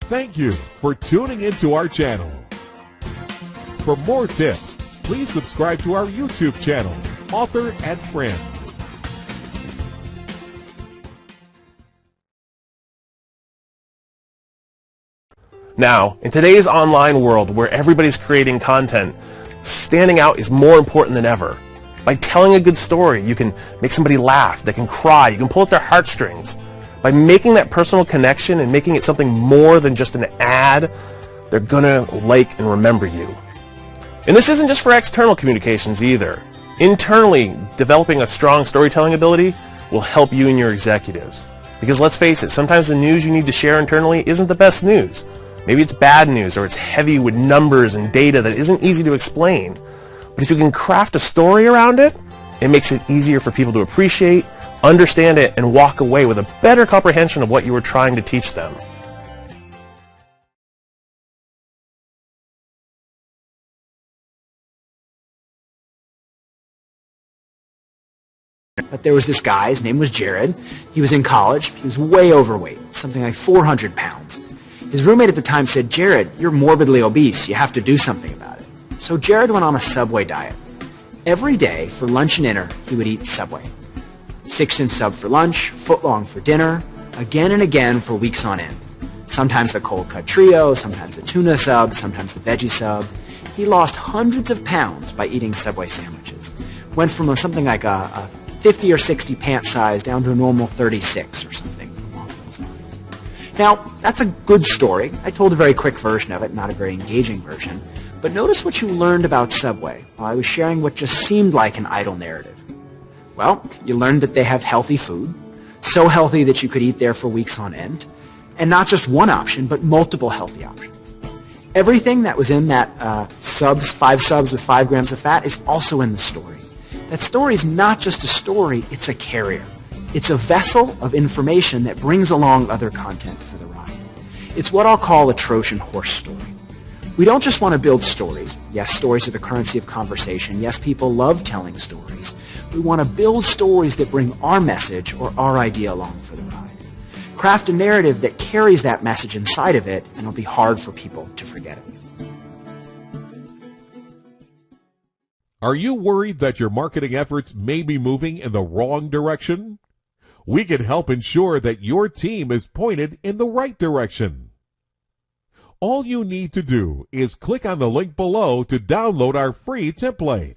Thank you for tuning into our channel. For more tips, please subscribe to our YouTube channel, Author and Friend. Now, in today's online world where everybody's creating content, standing out is more important than ever. By telling a good story, you can make somebody laugh, they can cry, you can pull at their heartstrings. By making that personal connection and making it something more than just an ad, they're gonna like and remember you. And this isn't just for external communications either. Internally, developing a strong storytelling ability will help you and your executives. Because let's face it, sometimes the news you need to share internally isn't the best news. Maybe it's bad news or it's heavy with numbers and data that isn't easy to explain. But if you can craft a story around it, it makes it easier for people to appreciate, understand it, and walk away with a better comprehension of what you were trying to teach them. But there was this guy, his name was Jared. He was in college. He was way overweight, something like 400 pounds. His roommate at the time said, "Jared, you're morbidly obese. You have to do something about it." So Jared went on a Subway diet. Every day for lunch and dinner, he would eat Subway. 6-inch sub for lunch, footlong for dinner, again and again for weeks on end. Sometimes the cold cut trio, sometimes the tuna sub, sometimes the veggie sub. He lost hundreds of pounds by eating Subway sandwiches. Went from something like a 50 or 60 pant size down to a normal 36 or something along those lines. Now, that's a good story. I told a very quick version of it, not a very engaging version. But notice what you learned about Subway while I was sharing what just seemed like an idle narrative. Well, you learned that they have healthy food, so healthy that you could eat there for weeks on end, and not just one option, but multiple healthy options. Everything that was in that 5 subs with 5 grams of fat is also in the story. That story is not just a story, it's a carrier. It's a vessel of information that brings along other content for the ride. It's what I'll call a Trojan horse story. We don't just want to build stories. Yes, stories are the currency of conversation. Yes, people love telling stories. We want to build stories that bring our message or our idea along for the ride. Craft a narrative that carries that message inside of it, and it'll be hard for people to forget it. Are you worried that your marketing efforts may be moving in the wrong direction? We can help ensure that your team is pointed in the right direction. All you need to do is click on the link below to download our free template.